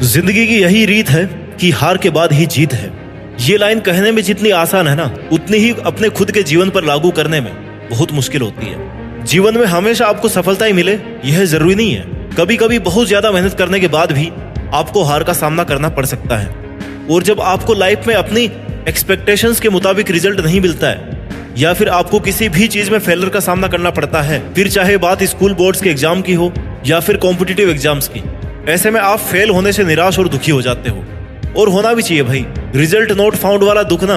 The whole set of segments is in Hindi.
जिंदगी की यही रीत है कि हार के बाद ही जीत है। ये लाइन कहने में जितनी आसान है ना, उतनी ही अपने खुद के जीवन पर लागू करने में बहुत मुश्किल होती है। जीवन में हमेशा आपको सफलता ही मिले यह जरूरी नहीं है। कभी कभी बहुत ज्यादा मेहनत करने के बाद भी आपको हार का सामना करना पड़ सकता है। और जब आपको लाइफ में अपनी एक्सपेक्टेशंस के मुताबिक रिजल्ट नहीं मिलता है, या फिर आपको किसी भी चीज में फेलियर का सामना करना पड़ता है, फिर चाहे बात स्कूल बोर्ड्स के एग्जाम की हो या फिर कॉम्पिटिटिव एग्जाम्स की, ऐसे में आप फेल होने से निराश और दुखी हो जाते हो। और होना भी चाहिए भाई। रिजल्ट नॉट फाउंड वाला दुख ना,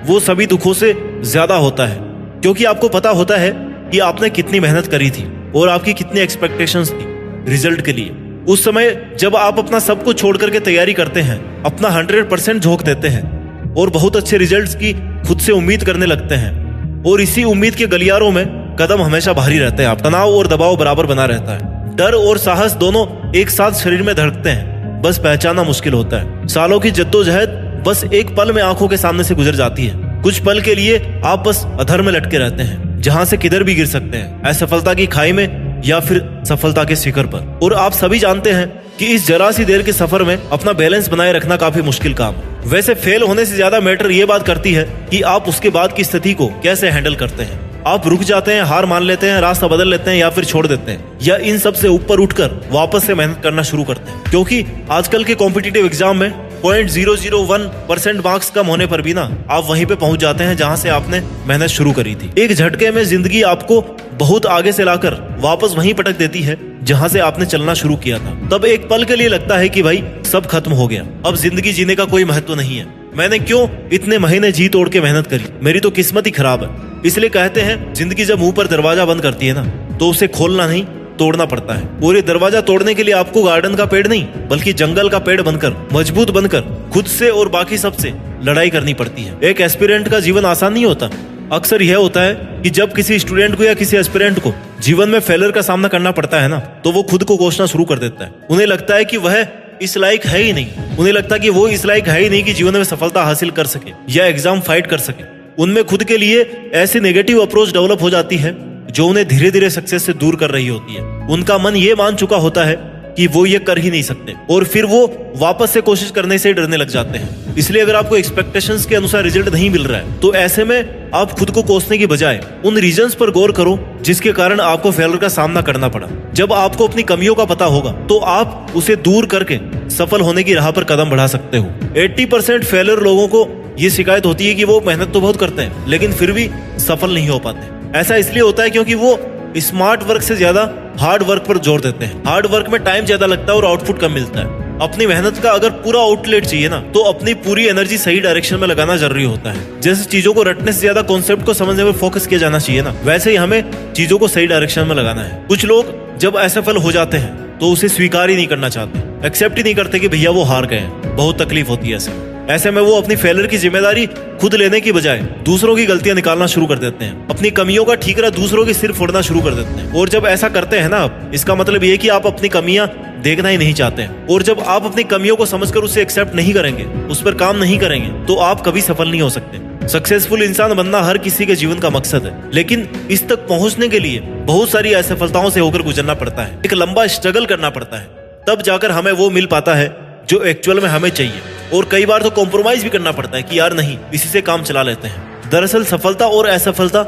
वो सभी दुखों से ज्यादा होता है, क्योंकि आपको पता होता है कि आपने कितनी मेहनत करी थी और आपकी कितनी एक्सपेक्टेशंस थी रिजल्ट के लिए। उस समय जब आप अपना सब कुछ छोड़ करके तैयारी करते हैं, अपना 100% झोंक देते हैं और बहुत अच्छे रिजल्ट्स की खुद से उम्मीद करने लगते हैं, और इसी उम्मीद के गलियारों में कदम हमेशा भारी रहते हैं। आप तनाव और दबाव बराबर बना रहता है। डर और साहस दोनों एक साथ शरीर में धड़कते हैं, बस पहचानना मुश्किल होता है। सालों की जद्दोजहद बस एक पल में आंखों के सामने से गुजर जाती है। कुछ पल के लिए आप बस अधर में लटके रहते हैं, जहां से किधर भी गिर सकते हैं, असफलता की खाई में या फिर सफलता के शिखर पर। और आप सभी जानते हैं कि इस जरा सी देर के सफर में अपना बैलेंस बनाए रखना काफी मुश्किल काम है। वैसे फेल होने से ज्यादा मैटर ये बात करती है कि आप उसके बाद की स्थिति को कैसे हैंडल करते हैं। आप रुक जाते हैं, हार मान लेते हैं, रास्ता बदल लेते हैं, या फिर छोड़ देते हैं, या इन सब से ऊपर उठकर वापस से मेहनत करना शुरू करते हैं। क्योंकि आजकल के कॉम्पिटिटिव एग्जाम में 0.001% मार्क्स कम होने पर भी ना आप वहीं पे पहुंच जाते हैं जहां से आपने मेहनत शुरू करी थी। एक झटके में जिंदगी आपको बहुत आगे से लाकर वापस वहीं पटक देती है जहां से आपने चलना शुरू किया था। तब एक पल के लिए लगता है कि भाई सब खत्म हो गया, अब जिंदगी जीने का कोई महत्व नहीं है। मैंने क्यों इतने महीने जी तोड़ के मेहनत करी, मेरी तो किस्मत ही खराब है। इसलिए कहते हैं जिंदगी जब मुंह पर दरवाजा बंद करती है ना, तो उसे खोलना नहीं तोड़ना पड़ता है। और ये दरवाजा तोड़ने के लिए आपको गार्डन का पेड़ नहीं, बल्कि जंगल का पेड़ बनकर, मजबूत बनकर खुद से और बाकी सबसे लड़ाई करनी पड़ती है। एक एस्पिरेंट का जीवन आसान नहीं होता। अक्सर यह होता है कि जब किसी स्टूडेंट को या किसी एस्पिरेंट को जीवन में फेलियर का सामना करना पड़ता है ना, तो वो खुद को कोसना शुरू कर देता है। उन्हें लगता है कि वह इस लायक है ही नहीं। उन्हें लगता है कि वो इस लायक है ही नहीं कि जीवन में सफलता हासिल कर सके या एग्जाम फाइट कर सके। उनमें खुद के लिए ऐसी नेगेटिव अप्रोच डेवलप हो जाती है जो उन्हें धीरे धीरे सक्सेस से दूर कर रही होती है। उनका मन ये मान चुका होता है कि वो ये कर ही नहीं सकते, और फिर वो वापस से कोशिश करने से डरने लग जाते हैं। इसलिए अगर आपको एक्सपेक्टेशंस के अनुसार रिजल्ट नहीं मिल रहा है, तो ऐसे में आप खुद को कोसने की बजाय उन रीजंस पर गौर करो जिसके कारण आपको फेलियर का सामना करना पड़ा। जब आपको अपनी कमियों का पता होगा, तो आप उसे दूर करके सफल होने की राह पर कदम बढ़ा सकते हो। 80% फेलियर लोगों को ये शिकायत होती है कि वो मेहनत तो बहुत करते हैं, लेकिन फिर भी सफल नहीं हो पाते। ऐसा इसलिए होता है क्योंकि वो स्मार्ट वर्क से ज्यादा हार्ड वर्क पर जोर देते हैं। हार्ड वर्क में टाइम ज्यादा लगता है और आउटपुट कम मिलता है। अपनी मेहनत का अगर पूरा आउटलेट चाहिए ना, तो अपनी पूरी एनर्जी सही डायरेक्शन में लगाना जरूरी होता है। जैसे चीजों को रटने से ज्यादा कॉन्सेप्ट को समझने में फोकस किया जाना चाहिए ना, वैसे ही हमें चीजों को सही डायरेक्शन में लगाना है। कुछ लोग जब असफल हो जाते हैं तो उसे स्वीकार ही नहीं करना चाहते, एक्सेप्ट ही नहीं करते कि भैया वो हार गए। बहुत तकलीफ होती है ऐसे में वो अपनी फेलियर की जिम्मेदारी खुद लेने की बजाय दूसरों की गलतियां निकालना शुरू कर देते हैं। अपनी कमियों का ठीकरा दूसरों के सिर फोड़ना शुरू कर देते हैं। और जब ऐसा करते हैं ना आप, इसका मतलब ये कि आप अपनी कमियां देखना ही नहीं चाहते हैं। और जब आप अपनी कमियों को समझकर उसे एक्सेप्ट नहीं करेंगे, उस पर काम नहीं करेंगे, तो आप कभी सफल नहीं हो सकते। सक्सेसफुल इंसान बनना हर किसी के जीवन का मकसद है, लेकिन इस तक पहुंचने के लिए बहुत सारी असफलताओं से होकर गुजरना पड़ता है। एक लंबा स्ट्रगल करना पड़ता है, तब जाकर हमें वो मिल पाता है जो एक्चुअल में हमें चाहिए। और कई बार तो कॉम्प्रोमाइज भी करना पड़ता है कि यार नहीं, इसी से काम चला लेते हैं। दरअसल सफलता और असफलता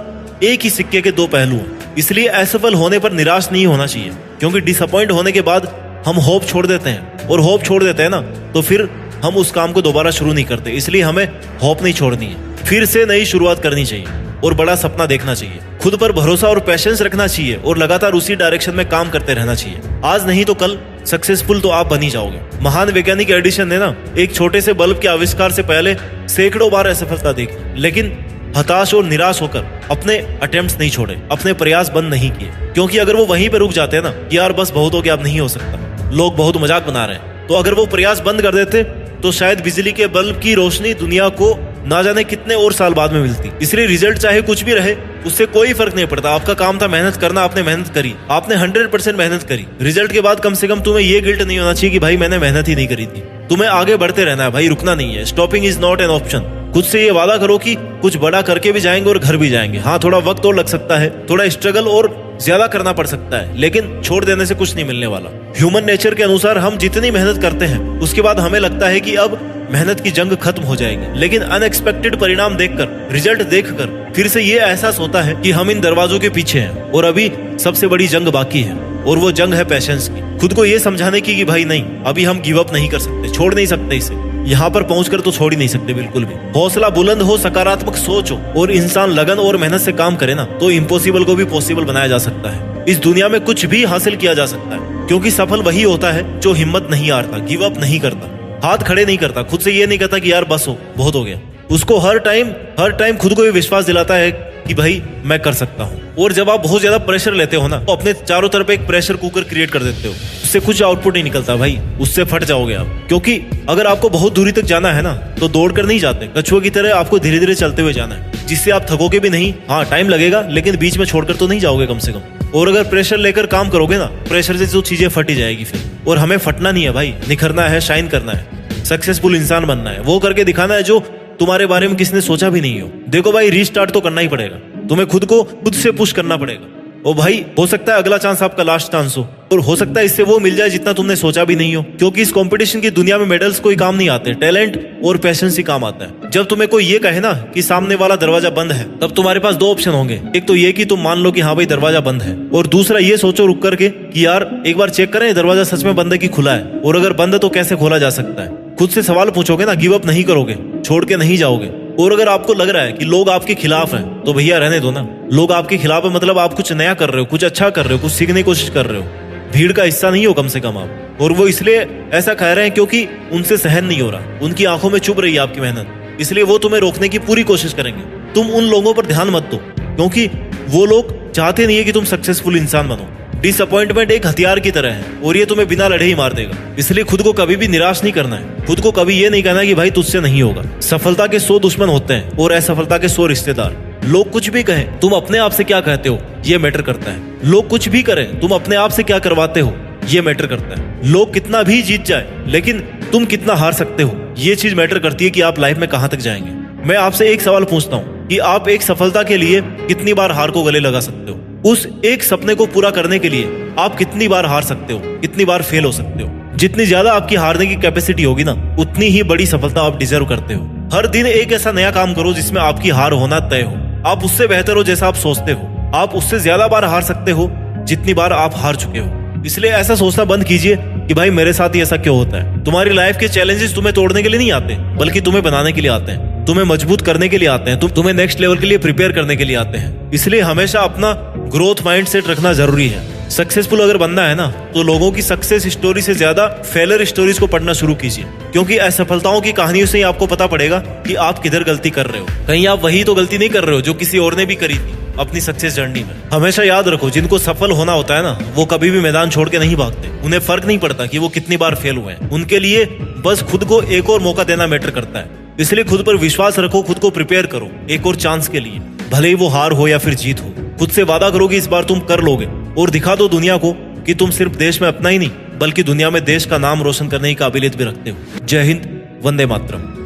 एक ही सिक्के के दो पहलू हैं। इसलिए असफल होने पर निराश नहीं होना चाहिए, क्योंकि डिसअपॉइंट होने के बाद हम होप छोड़ देते हैं, और होप छोड़ देते हैं ना, तो फिर हम उस काम को दोबारा शुरू नहीं करते। इसलिए हमें होप नहीं छोड़नी है, फिर से नई शुरुआत करनी चाहिए और बड़ा सपना देखना चाहिए। खुद पर भरोसा और पैशंस रखना चाहिए और लगातार उसी डायरेक्शन में काम करते रहना चाहिए। आज नहीं तो कल सक्सेसफुल तो आप बन ही जाओगे। महान वैज्ञानिक एडिसन ने ना एक छोटे से बल्ब के आविष्कार से पहले सैकड़ों बार असफलता देखी, लेकिन हताश और निराश होकर अपने अटेम्प्ट्स नहीं छोड़े, अपने प्रयास बंद नहीं किए। क्योंकि अगर वो वहीं पे रुक जाते हैं ना कि यार बस बहुत हो गया, अब नहीं हो सकता, लोग बहुत मजाक बना रहे हैं, तो अगर वो प्रयास बंद कर देते तो शायद बिजली के बल्ब की रोशनी दुनिया को ना जाने कितने और साल बाद में मिलती। इसलिए रिजल्ट चाहे कुछ भी रहे, उससे कोई फर्क नहीं पड़ता। आपका काम था मेहनत करना, आपने मेहनत करी, आपने 100% मेहनत करी। रिजल्ट के बाद कम से कम तुम्हें ये गिल्ट नहीं होना चाहिए कि भाई मैंने मेहनत ही नहीं करी थी। तुम्हें आगे बढ़ते रहना है भाई, रुकना नहीं है। Stopping is not an option. खुद से ये वादा करो कि कुछ बड़ा करके भी जाएंगे और घर भी जाएंगे। हाँ, थोड़ा वक्त और लग सकता है, थोड़ा स्ट्रगल और ज्यादा करना पड़ सकता है, लेकिन छोड़ देने से कुछ नहीं मिलने वाला। ह्यूमन नेचर के अनुसार हम जितनी मेहनत करते हैं उसके बाद हमें लगता है कि अब मेहनत की जंग खत्म हो जाएगी, लेकिन अनएक्सपेक्टेड परिणाम देखकर, रिजल्ट देखकर फिर से ये एहसास होता है कि हम इन दरवाजों के पीछे हैं और अभी सबसे बड़ी जंग बाकी है, और वो जंग है पेशेंस की। खुद को ये समझाने की कि भाई नहीं, अभी हम गिव अप नहीं कर सकते, छोड़ नहीं सकते इसे, यहाँ पर पहुंचकर तो छोड़ ही नहीं सकते बिल्कुल भी। हौसला बुलंद हो, सकारात्मक सोच हो और इंसान लगन और मेहनत से काम करे ना, तो इम्पॉसिबल को भी पॉसिबल बनाया जा सकता है। इस दुनिया में कुछ भी हासिल किया जा सकता है, क्योंकि सफल वही होता है जो हिम्मत नहीं हारता, गिव अप नहीं करता, हाथ खड़े नहीं करता, खुद से ये नहीं कहता कि यार बस हो, बहुत हो गया। उसको हर टाइम खुद को ये विश्वास दिलाता है कि भाई मैं कर सकता हूँ। और जब आप बहुत ज्यादा प्रेशर लेते हो ना, तो अपने चारों तरफ एक प्रेशर कुकर क्रिएट कर देते हो, उससे कुछ आउटपुट नहीं निकलता भाई, उससे फट जाओगे आप। क्योंकि अगर आपको बहुत दूरी तक जाना है ना, तो दौड़ कर नहीं जाते, कछुए की तरह आपको धीरे धीरे चलते हुए जाना है, जिससे आप थकोगे भी नहीं। हाँ, टाइम लगेगा, लेकिन बीच में छोड़कर तो नहीं जाओगे कम से कम। और अगर प्रेशर लेकर काम करोगे ना, प्रेशर से जो चीजें फटी जाएगी फिर। और हमें फटना नहीं है भाई, निखरना है, शाइन करना है, सक्सेसफुल इंसान बनना है, वो करके दिखाना है जो तुम्हारे बारे में किसने सोचा भी नहीं हो। देखो भाई, रीस्टार्ट तो करना ही पड़ेगा, तुम्हें खुद को खुद से पुश करना पड़ेगा। ओ भाई, हो सकता है अगला चांस आपका लास्ट चांस हो, और हो सकता है इससे वो मिल जाए जितना तुमने सोचा भी नहीं हो। क्योंकि इस कंपटीशन की दुनिया में मेडल्स कोई काम नहीं आते, टैलेंट और पैशंस ही काम आता है। जब तुम्हें कोई ये कहे ना कि सामने वाला दरवाजा बंद है, तब तुम्हारे पास दो ऑप्शन होंगे। एक तो ये कि तुम मान लो कि हाँ भाई दरवाजा बंद है, और दूसरा ये सोचो रुक करके कि यार एक बार चेक करें दरवाजा सच में बंद है कि खुला है, और अगर बंद है तो कैसे खोला जा सकता है। खुद से सवाल पूछोगे ना, गिव अप नहीं करोगे, छोड़ के नहीं जाओगे। और अगर आपको लग रहा है कि लोग आपके खिलाफ हैं, तो भैया रहने दो ना। लोग आपके खिलाफ है मतलब आप कुछ नया कर रहे हो, कुछ अच्छा कर रहे हो, कुछ सीखने की कोशिश कर रहे हो, भीड़ का हिस्सा नहीं हो कम से कम आप। और वो इसलिए ऐसा कह रहे हैं क्योंकि उनसे सहन नहीं हो रहा, उनकी आंखों में चुभ रही है आपकी मेहनत, इसलिए वो तुम्हें रोकने की पूरी कोशिश करेंगे। तुम उन लोगों पर ध्यान मत दो, क्योंकि वो लोग चाहते नहीं है कि तुम सक्सेसफुल इंसान बनो। डिसअपॉइंटमेंट एक हथियार की तरह है, और ये तुम्हें बिना लड़े ही मार देगा। इसलिए खुद को कभी भी निराश नहीं करना है, खुद को कभी ये नहीं कहना कि भाई तुझसे नहीं होगा। सफलता के 100 दुश्मन होते हैं और असफलता के 100 रिश्तेदार। लोग कुछ भी कहें, तुम अपने आप से क्या कहते हो ये मैटर करता है। लोग कुछ भी करें, तुम अपने आप से क्या करवाते हो ये मैटर करता है। लोग कितना भी जीत जाए, लेकिन तुम कितना हार सकते हो, ये चीज मैटर करती है कि आप लाइफ में कहां तक जाएंगे। मैं आपसे एक सवाल पूछता हूँ कि आप एक सफलता के लिए कितनी बार हार को गले लगा सकते हो? उस एक सपने को पूरा करने के लिए आप कितनी बार हार सकते हो, कितनी बार फेल हो सकते हो? जितनी ज्यादा आपकी हारने की कैपेसिटी होगी ना, उतनी ही बड़ी सफलता आप डिजर्व करते हो। हर दिन एक ऐसा नया काम करो जिसमें आपकी हार होना तय हो। आप उससे बेहतर हो जैसा आप सोचते हो। आप उससे ज्यादा बार हार सकते हो जितनी बार आप हार चुके हो। इसलिए ऐसा सोचना बंद कीजिए कि भाई मेरे साथ ही ऐसा क्यों होता है। तुम्हारी लाइफ के चैलेंजेस तुम्हें तोड़ने के लिए नहीं आते, बल्कि तुम्हें बनाने के लिए आते हैं, तुम्हें मजबूत करने के लिए आते हैं, तुम्हें नेक्स्ट लेवल के लिए प्रिपेयर करने के लिए आते हैं। इसलिए हमेशा अपना ग्रोथ माइंडसेट रखना जरूरी है। सक्सेसफुल अगर बनना है ना, तो लोगों की सक्सेस स्टोरी से ज्यादा फेलियर स्टोरीज को पढ़ना शुरू कीजिए, क्योंकि असफलताओं की कहानियों से ही आपको पता पड़ेगा कि आप किधर गलती कर रहे हो। कहीं आप वही तो गलती नहीं कर रहे हो जो किसी और ने भी करी थी अपनी सक्सेस जर्नी में। हमेशा याद रखो, जिनको सफल होना होता है ना, वो कभी भी मैदान छोड़ के नहीं भागते। उन्हें फर्क नहीं पड़ता कि वो कितनी बार फेल हुए हैं, उनके लिए बस खुद को एक और मौका देना मैटर करता है। इसलिए खुद पर विश्वास रखो, खुद को प्रिपेयर करो एक और चांस के लिए, भले ही वो हार हो या फिर जीत हो। खुद से वादा करो कि इस बार तुम कर लोगे, और दिखा दो दुनिया को कि तुम सिर्फ देश में अपना ही नहीं, बल्कि दुनिया में देश का नाम रोशन करने की काबिलियत भी रखते हो। जय हिंद, वंदे मातरम।